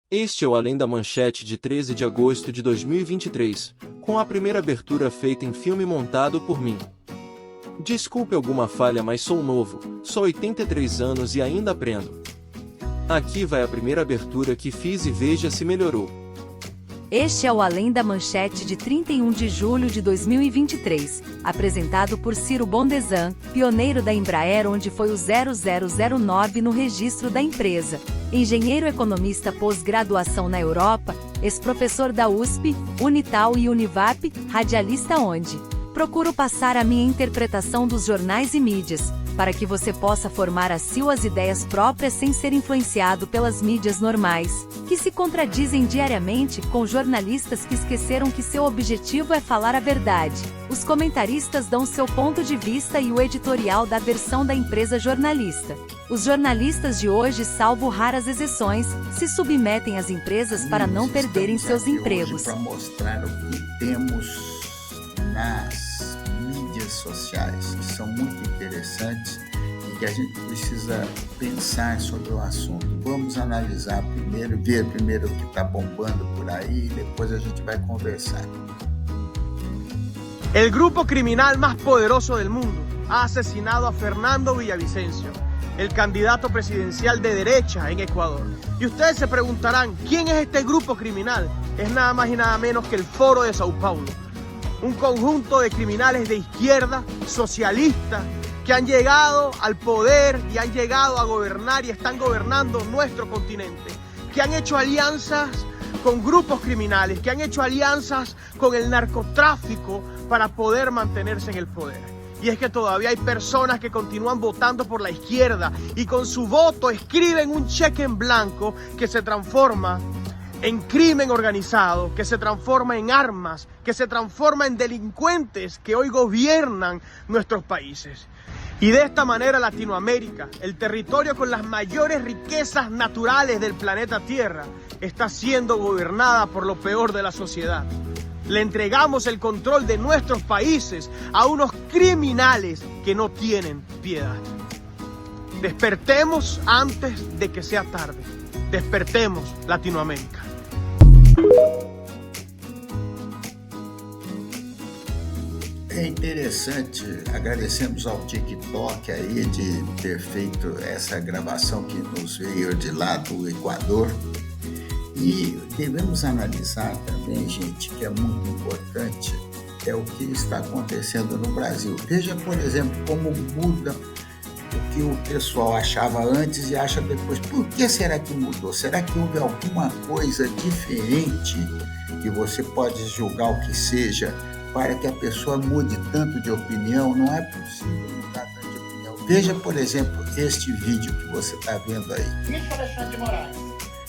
Este é o Além da Manchete de 13 de agosto de 2023, com a primeira abertura feita em filme montado por mim. Desculpe alguma falha, mas sou novo, só 83 anos e ainda aprendo. Aqui vai a primeira abertura que fiz e veja se melhorou. Este é o Além da Manchete de 31 de julho de 2023, apresentado por Ciro Bondesan, pioneiro da Embraer, onde foi o 0009 no registro da empresa. Engenheiro economista pós-graduação na Europa, ex-professor da USP, Unital e Univap, radialista onde procuro passar a minha interpretação dos jornais e mídias, para que você possa formar as suas ideias próprias sem ser influenciado pelas mídias normais, que se contradizem diariamente com jornalistas que esqueceram que seu objetivo é falar a verdade. Os comentaristas dão seu ponto de vista e o editorial da versão da empresa jornalista. Os jornalistas de hoje, salvo raras exceções, se submetem às empresas para não perderem seus empregos. Para mostrar o que temos nas mídias sociais, que são muito interessantes e que a gente precisa pensar sobre o assunto. Vamos analisar primeiro, ver primeiro o que está bombando por aí e depois a gente vai conversar. El grupo criminal más poderoso del mundo ha asesinado a Fernando Villavicencio, el candidato presidencial de derecha en Ecuador. Y ustedes se preguntarán, ¿quién es este grupo criminal? Es nada más y nada menos que el Foro de Sao Paulo. Un conjunto de criminales de izquierda, socialistas, que han llegado al poder y han llegado a gobernar y están gobernando nuestro continente, que han hecho alianzas con grupos criminales, que han hecho alianzas con el narcotráfico para poder mantenerse en el poder. Y es que todavía hay personas que continúan votando por la izquierda y con su voto escriben un cheque en blanco que se transforma en crimen organizado, que se transforma en armas, que se transforma en delincuentes que hoy gobiernan nuestros países. Y de esta manera Latinoamérica, el territorio con las mayores riquezas naturales del planeta Tierra, está siendo gobernada por lo peor de la sociedad. Le entregamos el control de nuestros países a unos criminales que no tienen piedad. Despertemos antes de que sea tarde. Despertemos, Latinoamérica. É interessante, agradecemos ao TikTok aí de ter feito essa gravação que nos veio de lá do Equador. E devemos analisar também, gente, que é muito importante, é o que está acontecendo no Brasil. Veja, por exemplo, como muda o que o pessoal achava antes e acha depois. Por que será que mudou? Será que houve alguma coisa diferente que você pode julgar o que seja para que a pessoa mude tanto de opinião? Não é possível mudar tanto de opinião. Veja, por exemplo, este vídeo que você está vendo aí. Ministro Alexandre de Moraes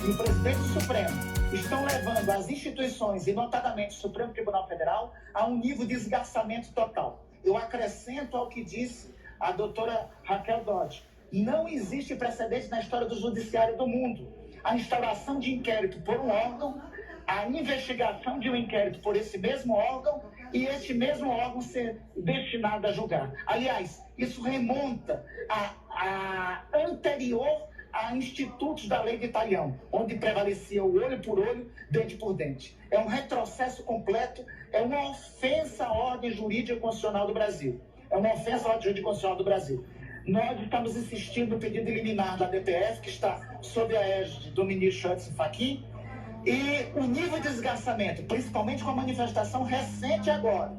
e o presidente do Supremo estão levando as instituições, e notadamente o Supremo Tribunal Federal, a um nível de esgarçamento total. Eu acrescento ao que disse a doutora Raquel Dodge. Não existe precedente na história do judiciário do mundo. A instauração de inquérito por um órgão, a investigação de um inquérito por esse mesmo órgão e este mesmo órgão ser destinado a julgar. Aliás, isso remonta a anterior a institutos da lei de Talião, onde prevalecia o olho por olho, dente por dente. É um retrocesso completo, é uma ofensa à ordem jurídica constitucional do Brasil. É uma ofensa à ordem jurídica constitucional do Brasil. Nós estamos insistindo no pedido liminar da DPF, que está sob a égide do ministro Edson Fachin, e o nível de desgastamento, principalmente com a manifestação recente agora,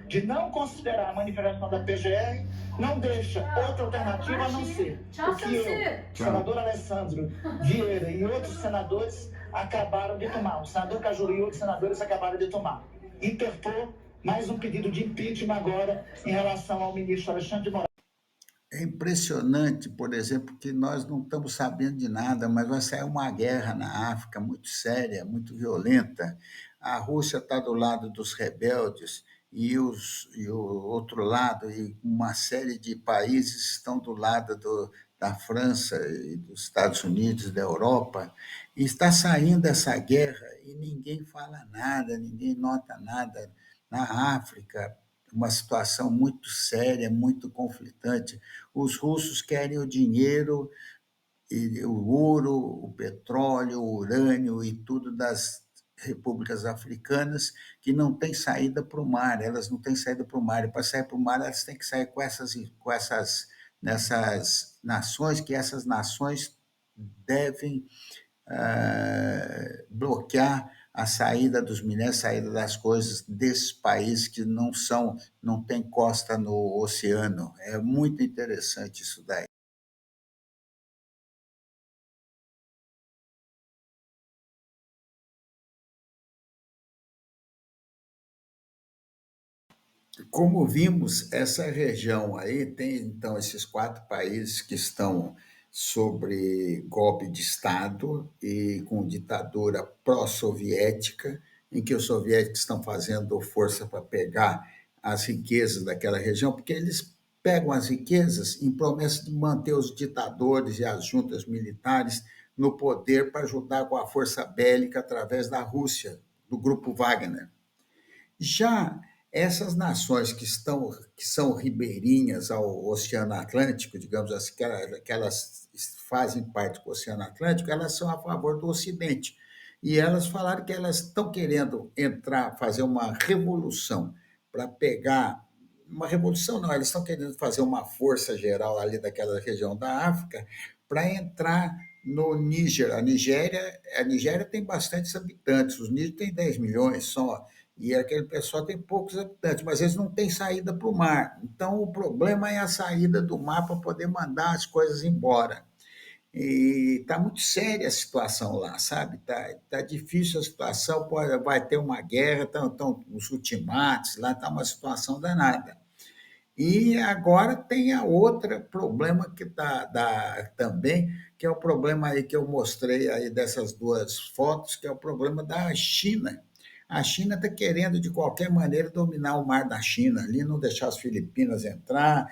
de não considerar a manifestação da PGR, não deixa outra alternativa a não ser o que eu, senador Alessandro Vieira e outros senadores acabaram de tomar. O senador Cajuru e outros senadores acabaram de tomar. Interpor mais um pedido de impeachment agora em relação ao ministro Alexandre de Moraes. É impressionante, por exemplo, que nós não estamos sabendo de nada, mas vai sair uma guerra na África muito séria, muito violenta. A Rússia está do lado dos rebeldes e o outro lado, e uma série de países estão do lado da França e dos Estados Unidos, da Europa, e está saindo essa guerra e ninguém fala nada, ninguém nota nada. Na África, uma situação muito séria, muito conflitante. Os russos querem o dinheiro e o ouro, o petróleo, o urânio e tudo das repúblicas africanas que não têm saída para o mar, elas não têm saída para o mar, e para sair para o mar elas têm que sair nessas nações, que essas nações devem bloquear a saída dos minérios, a saída das coisas desses países que não têm costa no oceano. É muito interessante isso daí. Como vimos, essa região aí tem, então, esses 4 países que estão sobre golpe de Estado e com ditadura pró-soviética, em que os soviéticos estão fazendo força para pegar as riquezas daquela região, porque eles pegam as riquezas em promessa de manter os ditadores e as juntas militares no poder para ajudar com a força bélica através da Rússia, do grupo Wagner. Já essas nações que são ribeirinhas ao Oceano Atlântico, digamos assim, que elas fazem parte do Oceano Atlântico, elas são a favor do Ocidente. E elas falaram que elas estão querendo entrar, fazer uma revolução para pegar. Uma revolução não, elas estão querendo fazer uma força geral ali daquela região da África para entrar no Níger. A Nigéria tem bastantes habitantes, os Níger têm 10 milhões só, e aquele pessoal tem poucos habitantes, mas eles não têm saída para o mar. Então, o problema é a saída do mar para poder mandar as coisas embora. E está muito séria a situação lá, sabe? Tá difícil a situação, vai ter uma guerra, estão os ultimatos, lá está uma situação danada. E agora tem a outra problema que também, que é o problema aí que eu mostrei aí dessas 2 fotos, que é o problema da China. A China está querendo, de qualquer maneira, dominar o mar da China, ali não deixar as Filipinas entrar,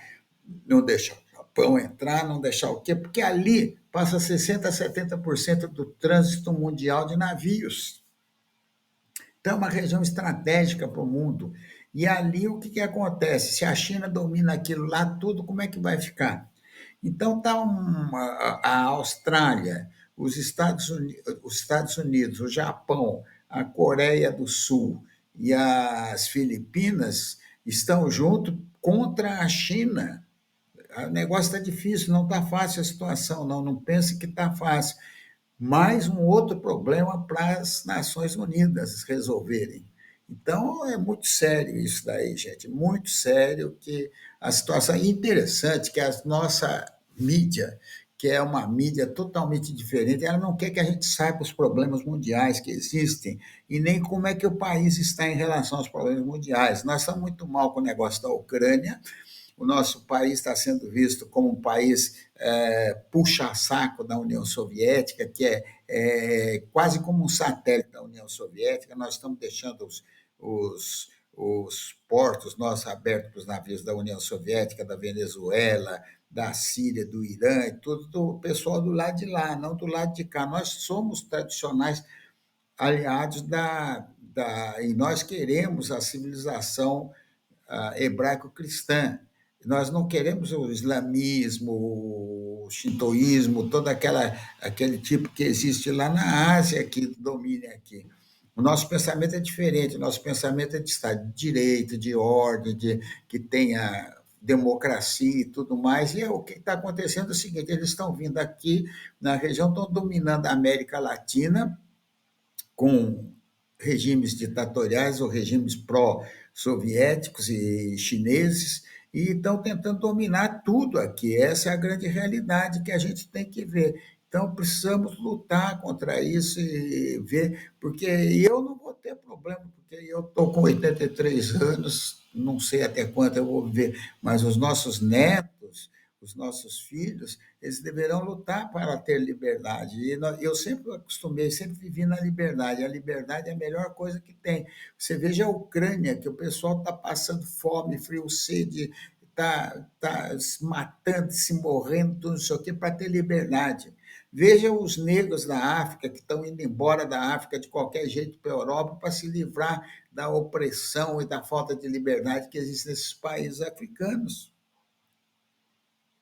não deixar o Japão entrar, não deixar o quê? Porque ali passa 60% a 70% do trânsito mundial de navios. Então, é uma região estratégica para o mundo. E ali o que acontece? Se a China domina aquilo lá tudo, como é que vai ficar? Então, a Austrália, os Estados Unidos, o Japão, a Coreia do Sul e as Filipinas estão juntos contra a China. O negócio está difícil, não está fácil a situação, não pense que está fácil. Mais um outro problema para as Nações Unidas resolverem. Então, é muito sério isso daí, gente, muito sério, que a situação é interessante, que a nossa mídia, que é uma mídia totalmente diferente, ela não quer que a gente saiba os problemas mundiais que existem e nem como é que o país está em relação aos problemas mundiais. Nós estamos muito mal com o negócio da Ucrânia, o nosso país está sendo visto como um país puxa-saco da União Soviética, que é quase como um satélite da União Soviética. Nós estamos deixando os portos nossos abertos para os navios da União Soviética, da Venezuela, da Síria, do Irã, e tudo do pessoal do lado de lá, não do lado de cá. Nós somos tradicionais aliados e nós queremos a civilização hebraico-cristã. Nós não queremos o islamismo, o shintoísmo, aquele tipo que existe lá na Ásia que domine aqui. O nosso pensamento é diferente, o nosso pensamento é de Estado de Direito, de ordem, que tenha democracia e tudo mais. E o que está acontecendo é o seguinte: eles estão vindo aqui na região, estão dominando a América Latina com regimes ditatoriais ou regimes pró-soviéticos e chineses, e estão tentando dominar tudo aqui. Essa é a grande realidade que a gente tem que ver. Então, precisamos lutar contra isso e ver, porque eu não vou ter problema, porque eu estou com 83 anos, não sei até quanto eu vou viver, mas os nossos netos, os nossos filhos, eles deverão lutar para ter liberdade. E eu sempre acostumei, sempre vivi na liberdade. A liberdade é a melhor coisa que tem. Você veja a Ucrânia, que o pessoal está passando fome, frio, sede, está se matando, se morrendo, não sei o quê, para ter liberdade. Veja os negros da África, que estão indo embora da África de qualquer jeito para a Europa para se livrar da opressão e da falta de liberdade que existe nesses países africanos.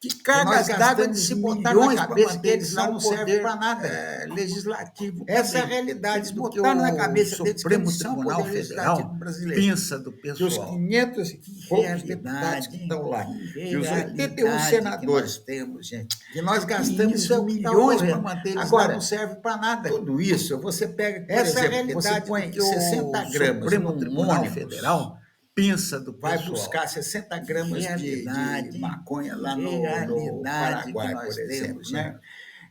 Que Nós cargas d'água de gastamos se botar na milhões para cabeça que manter eles eles lá não no servem poder, para nada. Legislativo. Essa é a também. realidade Eles do que botaram na o cabeça deles que Supremo eles são o Tribunal poder Federal legislativo brasileiro. pensa do Que os pessoal. 500 e poucos deputados que estão lá, e os 81 senadores que temos, gente. que nós gastamos Isso é o que tá milhões para ocorrendo. manter eles Agora, lá, não serve para nada. Tudo isso, você pega, por Essa é a exemplo, você realidade põe do que o 60 gramas Supremo num Tribunal ônibus, Federal pensa do vai pessoal. buscar 60 gramas de Realidade, maconha lá no realidade Paraguai, que nós por exemplo, temos, né?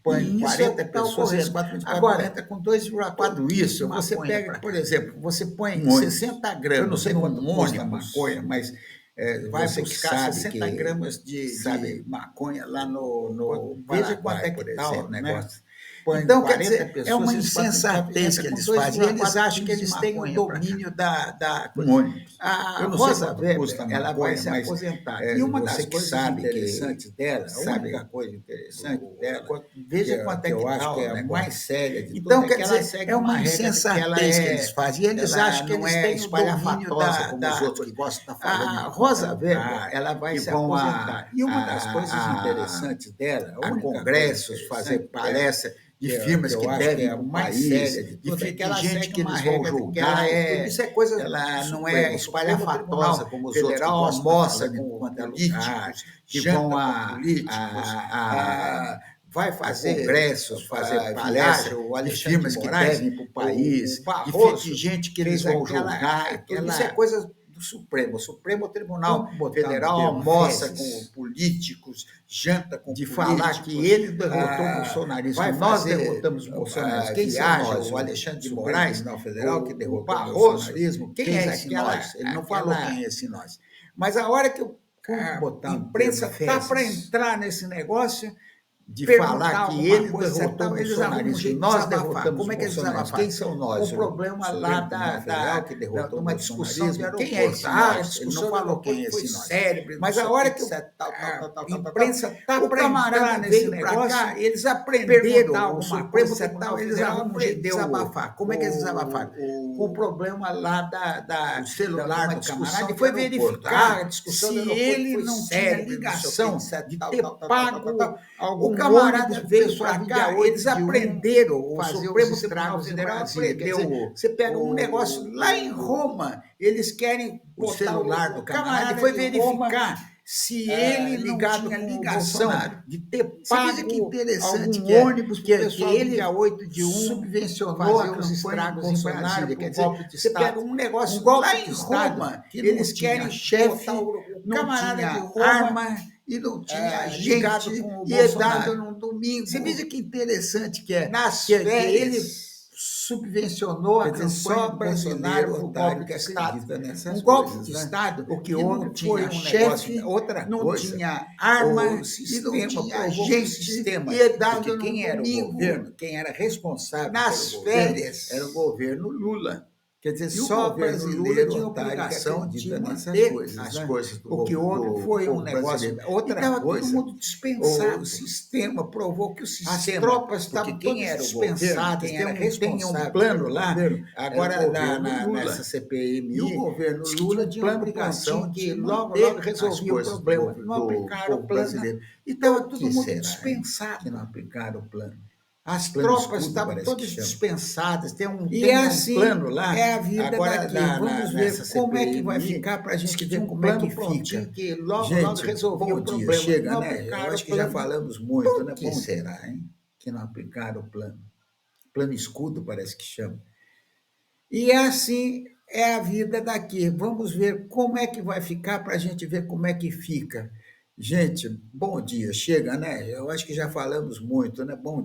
Põe E isso é o 40 que tá pessoas, ocorrendo. 424, Agora, 40 com 2,4. Tudo isso, você maconha pega, pra por cá. exemplo, você põe Um ônibus. 60 gramas Eu não sei quanto num custa ônibus, maconha, mas vai Você que buscar sabe 60 que gramas sabe, de maconha lá no veja quanto Paraguai, é por que tá o exemplo, né? negócio. Põe Então, quer 40 dizer, é pessoas, uma eles botam insensatez entra que com eles 2 fazem. Eles 4 acham que quilos de eles têm o maconha para cá. domínio da Um coisa. ônibus. A Eu não sei Rosa quanto Weber, custa a ela vai maconha, se mas aposentar. E uma você das que coisas sabe interessantes dela, a sabe, única coisa interessante dela, veja quanto é que que eu tá acho que o é a negócio. mais séria de Então, tudo, é quer que ela dizer, segue é uma uma regra de que ela insensatez que eles fazem. E eles ela acham que não eles é têm o domínio espalhafatosa como os outros que gostam de estar falando A em Rosa qualquer Weber, lugar, ela vai que se vão aposentar. E uma das coisas interessantes dela, a única congressos, coisa fazer interessante palestra de que firmas que eu acho que devem é a para o mais país, séria de de tudo, é que ela gente segue que uma eles vão regra de que ela julgar, e tudo isso é coisa ela do não Supremo. é O Supremo espalhafatosa Tribunal como os outros que Federal gostam de estar almoça falando em com quanto é políticos, lugar, que janta vão com políticos, vai fazer congressos, fazer palestra viagem, o de Alexandre firmas de que Moraes, devem para o país, o Barroso de gente que eles fez vão aquela- julgar, e tudo aquela- isso é coisa do Supremo. O Supremo Tribunal Vamos botar Federal no termo almoça fezes. com políticos, janta com de políticos, falar que ele derrotou o bolsonarismo. vai Nós fazer, derrotamos o bolsonarismo. Quem são viaja, nós? o Alexandre de Supremo Moraes, Tribunal Federal que o derrotou o Barroso, bolsonarismo. Quem fez é esse aquela- nós? Ele não falou aquela- quem é esse nós. Mas a hora que Vamos a botar no imprensa termo está para fezes. entrar nesse negócio, De perguntar falar que alguma ele coisa, derrotou o eles arrumam um bolsonarismo. jeito de Nós desabafar. derrotamos Como é que o eles bolsonarismo. desabafam? Quem são nós? O problema Supremo lá Tribunal Federal que derrotou numa o discussão de bolsonarismo. aeroporto. Quem é esse A nós? discussão Ele não falou do quem é aeroporto esse foi nós. cérebro, Mas não a sei hora o que a tal, imprensa está o para camarada entrar nesse veio pra negócio, cá, eles perguntar aprenderam alguma o Supremo coisa Tribunal eles Federal arrumam um jeito de aprendeu desabafar. Como é que eles desabafaram? Com o problema lá o celular uma do discussão camarada e de foi aeroporto. verificar A discussão se do aeroporto ele foi não tinha cérebro, ligação não sei o que, de tal, ter tal, tal, pago tal. algum O camarada ônibus pro veio pessoal para vir cá, dia 8 eles de 1 aprenderam, o fazer Supremo os Tribunal estragos em Federal Brasília. Quer aprendeu. dizer, Você pega um negócio lá em Roma, eles querem o botar celular do o camarada foi de Roma, verificar se ele não ligado tinha com o ligação Bolsonaro. de ter Você pago veja que interessante algum que é, ônibus que pro pessoal ele dia 8 de 1 subvencionou fazer a os campanha estragos do em Bolsonaro Brasília. por Quer dizer, golpe de você Estado. pega um negócio Um golpe lá de em Estado Roma, que não eles tinha querem chefe, botar o não camarada tinha de Roma, arma e não tinha ligado gente com o e é Bolsonaro. dado num domingo. Você veja que interessante que é. Nas que férias, ele subvencionou a quer dizer, campanha só do brasileiro Bolsonaro por otário golpe que de Estado. acredita nessas Um golpe coisas, de né? Estado O que que não houve foi foi um chefe, negócio, outra não coisa. tinha arma O e sistema não tinha provou que o gente sistema, e é dado porque no quem era o domingo, governo, quem era responsável nas pelo governo, férias. era o governo Lula. Quer dizer, E o só governo brasileiro Lula tinha otário que obrigação de acredita nessas manter coisas, as né? coisas do O que houve do foi um povo negócio, brasileiro. outra E estava coisa. todo mundo dispensado. O sistema provou que o sistema, As tropas porque estavam quem todas era o dispensadas, governo, quem era tem responsável um plano pelo lá, governo, agora era o governo Lula. nessa CPMI, E o governo diz que Lula tinha tinha um a plano obrigação prontinho de que logo, manter logo resolvia o as coisas problema. do Não aplicaram povo o plano brasileiro. e estava Por todo que mundo será, hein, dispensado. que não aplicaram o plano? As Plano tropas escudo, estavam parece todas que chama. dispensadas. Tem um assim, plano lá. é a vida agora daqui. Vamos ver nessa como é que vai CPMI, ficar para a diz gente que ver tinha um como é plano que prontinho fica. que logo Gente, resolvia bom o dia, problema. chega, Não né? Eu aplicaram acho o que já plano. falamos muito, Por né? que Bom, será, hein? Que não aplicaram o plano? Plano escudo, parece que chama. E é assim, é a vida daqui. Vamos ver como é que vai ficar para a gente ver como é que fica. Gente, bom dia. Chega, né? Eu acho que já falamos muito, né? Bom